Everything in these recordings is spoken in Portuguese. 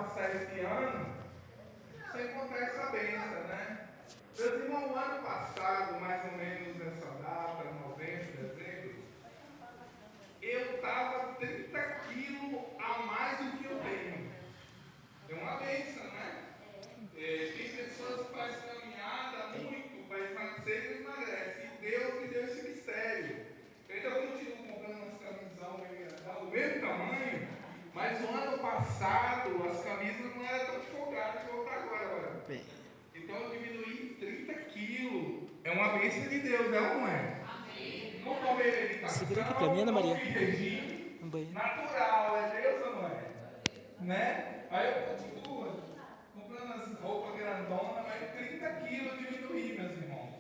passar esse ano sem encontrar essa bênção, né? Meus irmãos, o ano passado, mais ou menos nessa data, novembro, dezembro, eu estava 30 quilos a mais do que eu tenho. É uma bênção, né? Tem pessoas que fazem caminhada muito, vai emagrecer e não emagrece. E Deus me deu esse mistério. Eu ainda continuo comprando umas camisão do mesmo tamanho, mas no ano passado as camisas não eram tão folgadas que eu vou estar agora. Então eu diminuí 30 quilos. É uma bênção de Deus, não é? Amém. Não comer meditação, não fiz regime natural, é Deus ou não é? Né? Aí eu continuo comprando as roupas grandonas, mas 30 quilos eu diminuí, meus irmãos.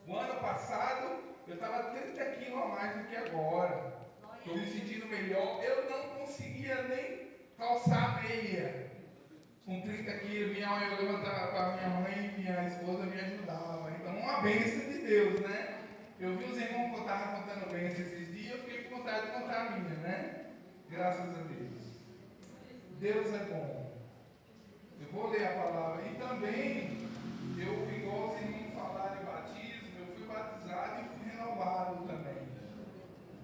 O ano passado eu estava 30 quilos a mais do que agora. Estou me sentindo melhor. Eu não conseguia nem calçar meia. Com 30 quilos, eu levantava para minha mãe e minha esposa me ajudava. Então, uma bênção de Deus, né? Eu vi os irmãos que estavam contando bênção esses dias, eu fiquei com vontade de contar a minha, né? Graças a Deus. Deus é bom. Eu vou ler a palavra. E também, igual os irmãos falaram de batismo, eu fui batizado e fui renovado também.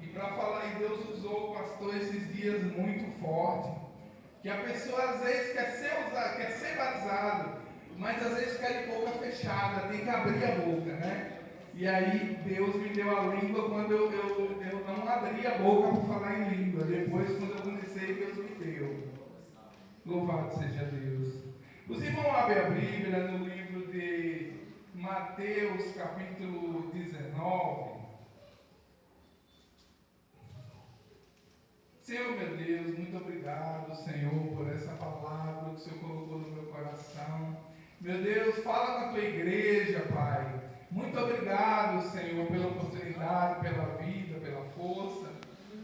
E para falar em Deus usou o pastor esses dias muito forte. Que a pessoa às vezes quer ser batizado, mas às vezes fica de boca fechada, tem que abrir a boca, né? E aí Deus me deu a língua quando eu não abri a boca para falar em língua. Depois, quando eu comecei, Deus me deu. Louvado seja Deus. Os irmãos abrem a Bíblia no livro de Mateus, capítulo 19. Senhor, meu Deus, muito obrigado, Senhor, por essa palavra que o Senhor colocou no meu coração. Meu Deus, fala com a tua igreja, Pai. Muito obrigado, Senhor, pela oportunidade, pela vida, pela força.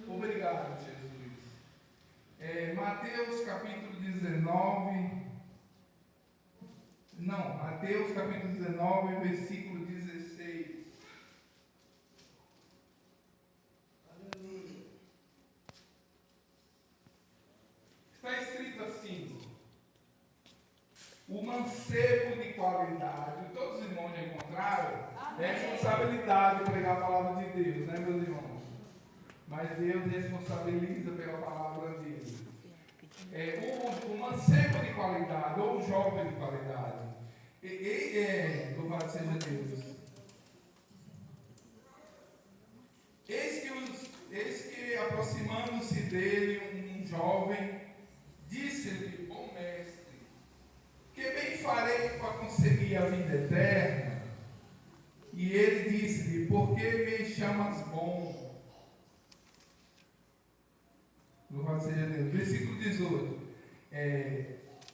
Obrigado, Jesus. Mateus capítulo 19. Mateus capítulo 19, versículo 16. Está escrito assim: o mancebo de qualidade. Todos os irmãos já encontraram? É responsabilidade pregar a palavra de Deus, né, meus irmãos? Mas Deus responsabiliza pela palavra dele. O mancebo de qualidade, ou o jovem de qualidade. Louvado seja Deus. Eis que aproximando-se dele um jovem, disse-lhe: ó mestre, que bem farei para conseguir a vida eterna? E ele disse-lhe: por que me chamas bom? Louvado seja Deus. Versículo 18.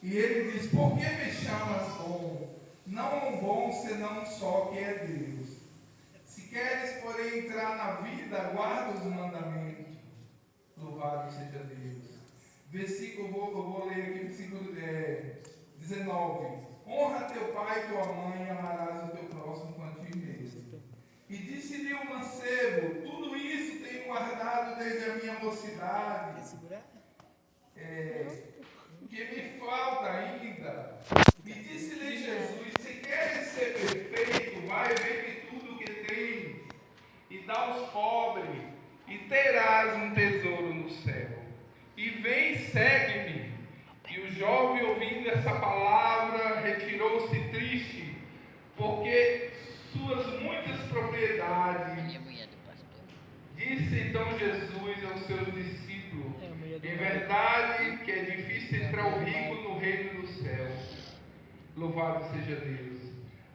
E ele diz: por que me chamas bom? Não há um bom senão um só, que é Deus. Se queres, porém, entrar na vida, guarda os mandamentos. Louvado seja Deus. Eu vou ler aqui, versículo 19. Honra teu pai e tua mãe, e amarás o teu próximo quanto a ti mesmo. E disse-lhe o mancebo: tudo isso tenho guardado desde a minha mocidade. Que me falta ainda. E disse-lhe Jesus: se queres ser perfeito, vai, vende tudo o que tens e dá aos pobres, e terás um tesouro no céu. E vem, segue-me. E o jovem, ouvindo essa palavra, retirou-se triste, porque suas muitas propriedades. Disse então Jesus aos seus discípulos: em verdade que é difícil entrar o rico no reino dos céus. Louvado seja Deus.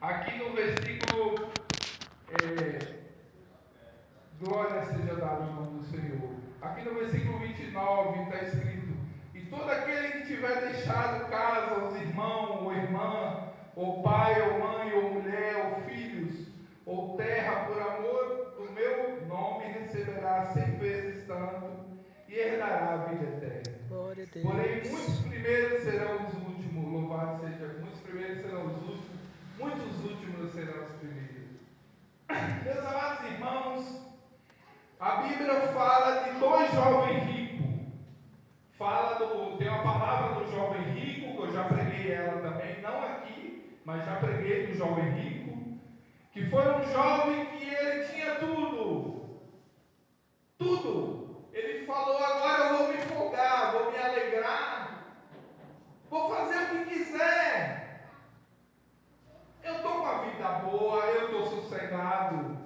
Aqui no versículo, glória seja dada ao nome do Senhor. Aqui no versículo 29 está escrito: e todo aquele que tiver deixado casa, os irmãos ou irmã, ou pai ou mãe, ou mulher, ou filhos, ou terra, por amor do meu nome, receberá 100 vezes tanto e herdará a vida eterna. Porém, muitos primeiros serão os últimos. Louvado seja. Muitos primeiros serão os últimos. Muitos últimos serão os primeiros. Meus amados irmãos, a Bíblia fala de dois jovens ricos. Tem uma palavra do jovem rico mas já preguei do jovem rico, que foi um jovem que ele tinha tudo. Tudo. Ele falou, agora eu vou me folgar, vou me alegrar, vou fazer o que quiser. Eu estou com a vida boa, eu estou sossegado.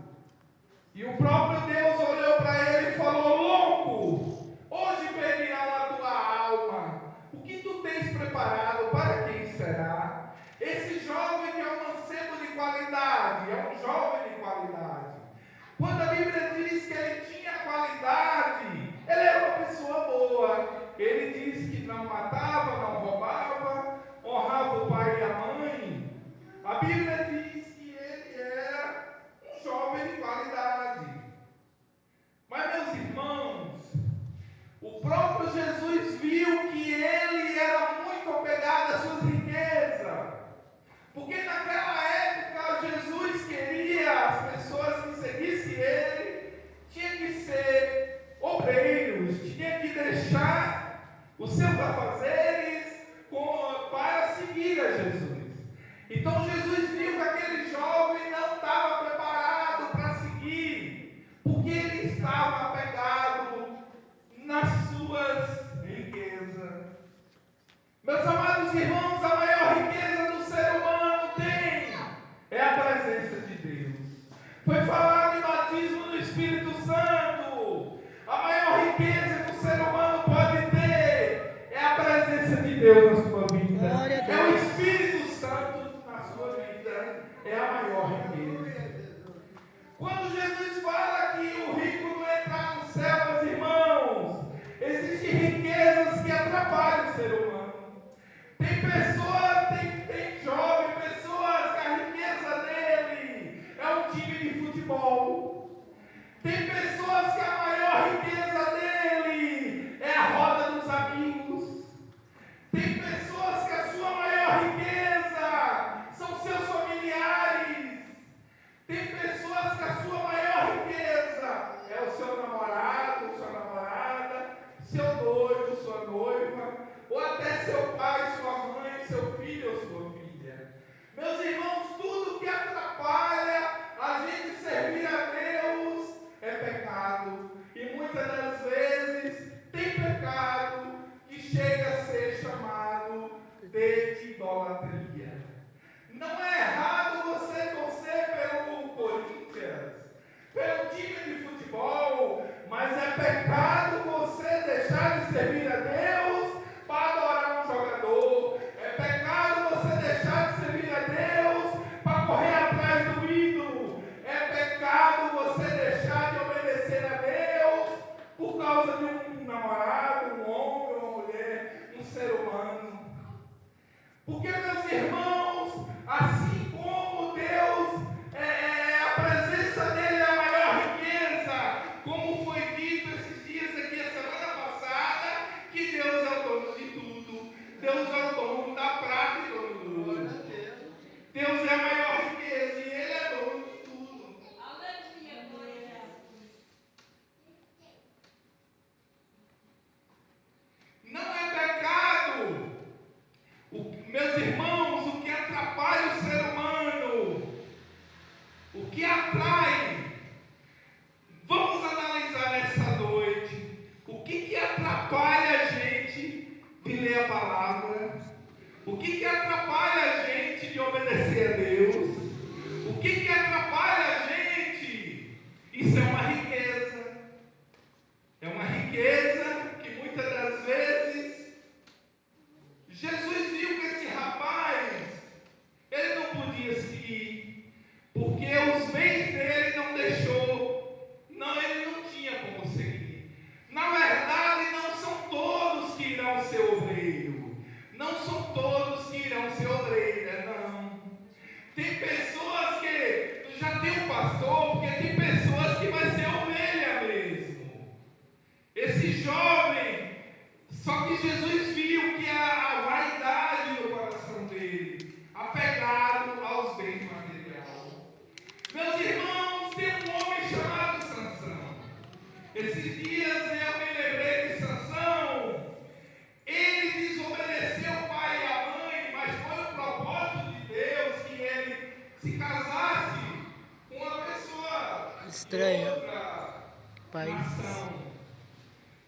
E o próprio Deus olhou para ele e falou, louco, hoje perirão a tua alma. O que tu tens preparado, para quem será? Esse jovem que é um mancebo de qualidade, é um jovem de qualidade. Quando a Bíblia diz que ele tinha qualidade, ele era uma pessoa boa. Ele diz que não matava, não roubava, honrava o pai e a mãe. A Bíblia diz que ele era um jovem de qualidade. Mas, meus irmãos, o próprio Jesus viu que ele era muito apegado às suas riquezas. Porque naquela época Jesus queria as pessoas que seguissem ele, tinha que ser obreiros, tinha que deixar os seus afazeres para seguir a Jesus. Então Jesus viu que aquele jovem não estava preparado para seguir, porque ele estava apegado nas suas riquezas. Meus amados irmãos, a maior riqueza do ser humano é a presença de Deus. Foi falado em batismo no Espírito Santo. A maior riqueza que o ser humano pode ter é a presença de Deus na sua vida. É o Espírito Santo na sua vida. É a maior riqueza. Quando Jesus fala que o rico não entra no céu, meus irmãos, existem riquezas que atrapalham o ser humano. Tem pessoas, tem jovem, pessoas que a riqueza dele é um time de futebol. Tem pessoas que a maior riqueza dele é a roda dos amigos. Tem pessoas que a sua maior riqueza são seus familiares. Tem pessoas que a sua maior riqueza é o seu namorado, sua namorada, seu noivo, sua noiva, ou até seu pai, sua mãe, seu filho ou sua filha. Meus irmãos, tudo que atrapalha a gente servir a Deus é pecado. E muitas das vezes tem pecado que chega a ser chamado de idolatria. Não é errado você torcer pelo Corinthians, pelo time de futebol, mas é pecado você deixar de servir a Deus para adorar um jogador. É pecado você deixar de servir a Deus para correr atrás do ídolo. É pecado você deixar de obedecer a Deus por causa de um namorado, um homem, uma mulher, um ser humano. Porque, meus irmãos, assim como Deus, a presença dele é a maior riqueza, como foi dito esses dias aqui, a semana passada, que Deus é o dono de tudo. Deus é o dono da prata e dono do ouro. Deus é a maior riqueza e ele é dono de tudo. Não é pecado. Meus irmãos, o que atrapalha o ser humano, o que atrai, vamos analisar nessa noite, o que atrapalha a gente de ler a palavra, o que atrapalha a gente de obedecer a Deus, o que atrapalha a gente, isso é uma riqueza que muitas das vezes, Jesus viu que esse rapaz, ele não podia seguir, porque os bens dele não deixou, ele não tinha como seguir. Na verdade, não são todos que irão ser obreiro, não são todos que irão ser obreira, não. Tem pessoas que já tem um pastor, porque tem pessoas que vai ser ovelha mesmo. Esse jovem, só que Jesus viu que a vaidade no coração dele, apegado aos bens materiais. Meus irmãos, tem um homem chamado Sansão. Esses dias eu me lembrei de Sansão. Ele desobedeceu o pai e a mãe, mas foi o propósito de Deus estranha, outra país. nação.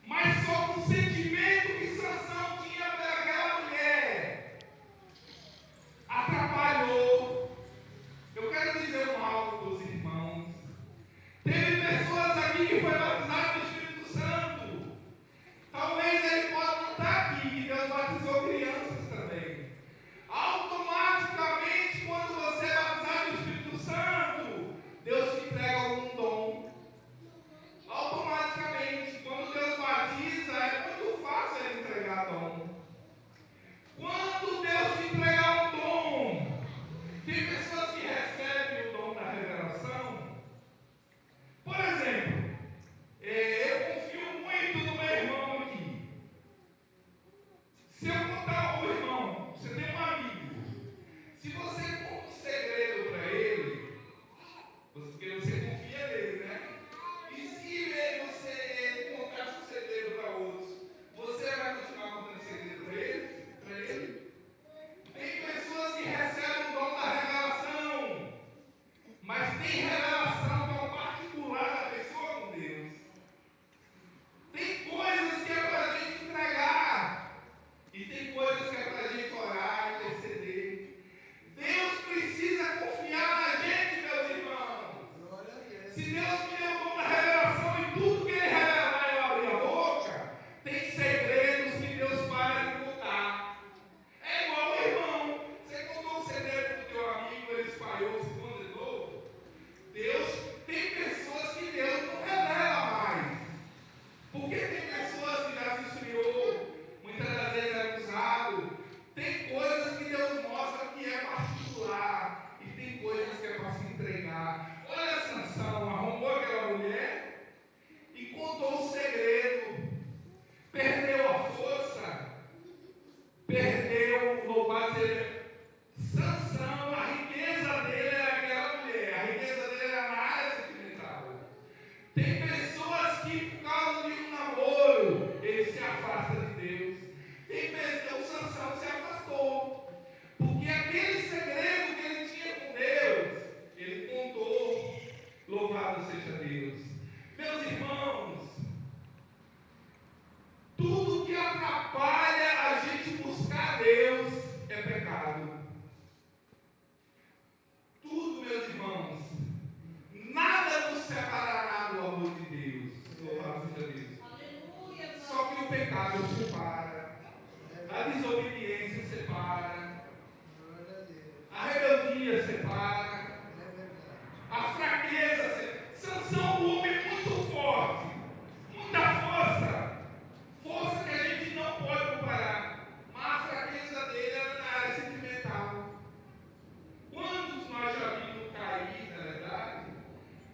Mas só com o sentimento que Sansão tinha pelaquela mulher atrapalhou. Eu quero dizer algo para os irmãos. Teve pessoas aqui que foi batizado no Espírito Santo. Talvez ele pode não estar aqui, que Deus batizou crianças também. Automaticamente, quando você é batizado no Espírito Santo, Deus te entrega algum dom. Automaticamente, quando Deus batiza, é muito fácil ele entregar dom. Quando Deus te entregar um dom, tem pessoas que recebem o dom da revelação. Por exemplo, eu confio muito no meu irmão aqui. Se eu contar ao irmão, você tem um amigo, se você conta um segredo para ele, porque você confia nele, né? E se você contar um segredo para outros, você vai continuar contando segredo para ele? Tem pessoas que recebem o dom da revelação, mas tem revelação que é o particular da pessoa com Deus. Tem coisas que é para a gente entregar, e tem coisas que é para a gente orar e interceder. Deus precisa confiar na gente, meus irmãos. Se Deus me deu o dom da revelação e tudo que Ele revelar eu abrir a boca, tem segredos que Deus para de contar. É igual o irmão. Você contou um segredo para o teu amigo, ele espalhou, se condenou. Deus, tem pessoas que Deus não revela mais. Porque tem pessoas que já se esfriou, muitas das vezes é usado. Tem coisas que Deus mostra que é particular. E tem coisas que é para se entregar. Olha Sansão, arrumou aquela mulher e contou o segredo. Perdeu a força. Perdeu, louvado seja Sansão, a riqueza dele era aquela mulher. A riqueza dele era na área sentimental. Tem pessoas que, por causa de um namoro, ele se afasta de Deus. Tem pessoas, o Sansão se afastou. Porque aquele segredo que ele tinha com Deus, ele contou. Louvado seja Deus. Meus irmãos, tudo que atrapalha a gente buscar Deus é pecado. Tudo, meus irmãos. Nada nos separará do amor de Deus. Louvado seja Deus. Aleluia. Só que o pecado separa. A desobediência separa. A rebeldia separa. A fraqueza separa. Sansão, um homem muito forte. Muita força. Força que a gente não pode comparar. Mas a fraqueza dele era na área sentimental. Quantos nós já vimos cair, na verdade?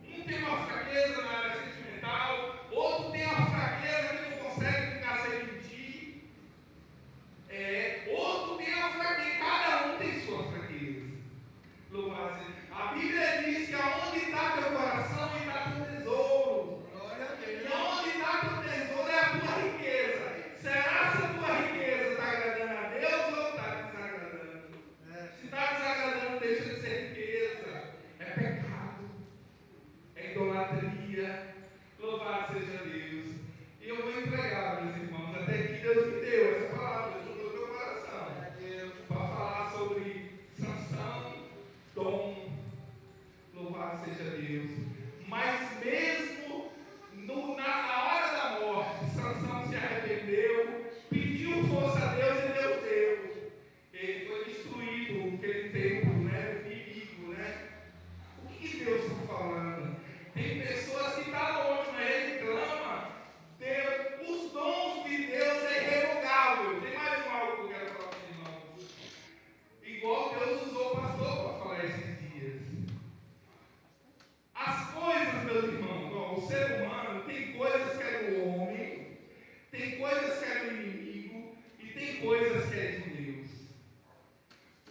Um tem uma fraqueza na área sentimental, outro tem uma fraqueza que não consegue ficar sem mentir. Outro tem uma fraqueza, cada um tem sua fraqueza. Louvado seja. A Bíblia diz que aonde está teu coração está teu tesouro. E aonde está teu tesouro é a tua riqueza. Será que a tua riqueza está agradando a Deus ou está desagradando? Se está desagradando, deixa de ser riqueza. É pecado. É idolatria. Louvado seja Deus. E eu vou entregar, meus irmãos, até que Deus me deu essa palavra, Deus mudou meu coração. Para falar sobre Sansão, dom. Louvado seja Deus. Mas mesmo na hora da morte, Sansão se arrependeu, pediu força a Deus e Deus deu. Ele foi destruído, aquele templo, né? Inimigo, né? O que Deus está falando? Tem pessoas que estão longe, mas ele clama. Os dons de Deus é irrevogável. Tem mais algo que eu quero falar para os irmãos. Igual Deus usou o pastor para falar esses dias. As coisas, meus irmãos, o ser humano tem coisas que é do homem, tem coisas que é do inimigo e tem coisas que é de Deus.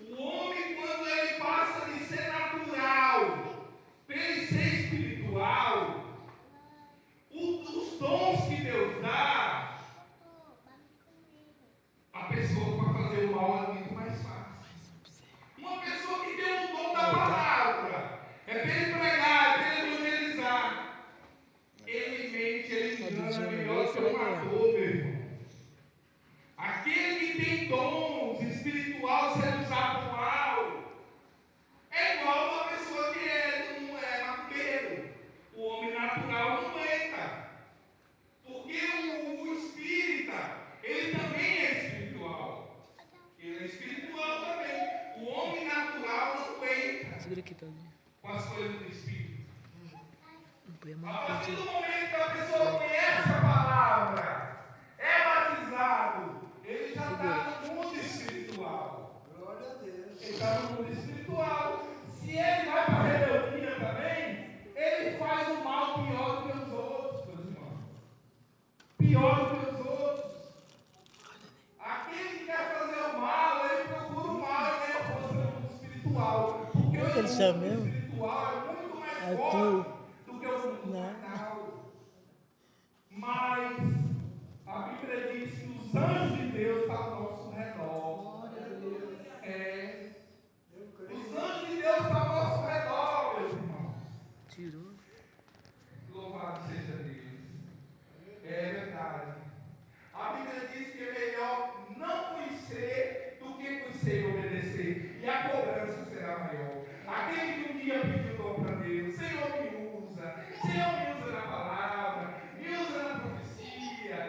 O homem, quando ele passa de ser natural para ele ser espiritual, A partir do momento que a pessoa conhece a palavra, é batizado, ele já está no mundo espiritual. Glória a Deus. Ele está no mundo espiritual. Se ele vai para a rebeldia também, ele faz o mal pior do que os outros, meus irmãos. Pior do que os outros. Aquele que quer fazer o mal, ele procura o mal e ganha força no mundo espiritual. Porque o mundo espiritual é muito mais forte do que o mundo carnal. Mas a Bíblia diz que os anjos de Deus estão ao nosso redor. Os anjos de Deus estão ao nosso redor, meus irmãos. Tirou. Louvado seja Deus. É verdade. A Bíblia diz que é melhor não conhecer do que conhecer e obedecer. E a cobrança será maior. Aquele que um dia pediu dom para Deus, Senhor me usa na palavra, me usa na profecia.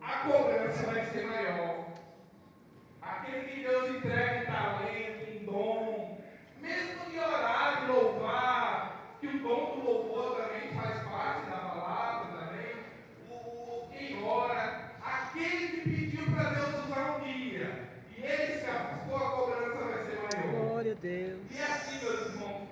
A cobrança vai ser maior. Aquele que Deus entrega um talento, um dom, mesmo de orar, de louvar, que o dom do louvor também faz parte da palavra também. Quem ora, aquele que pediu para Deus usar um dia, e ele se afastou, a cobrança vai ser maior. Glória a Deus. E assim, meus irmãos,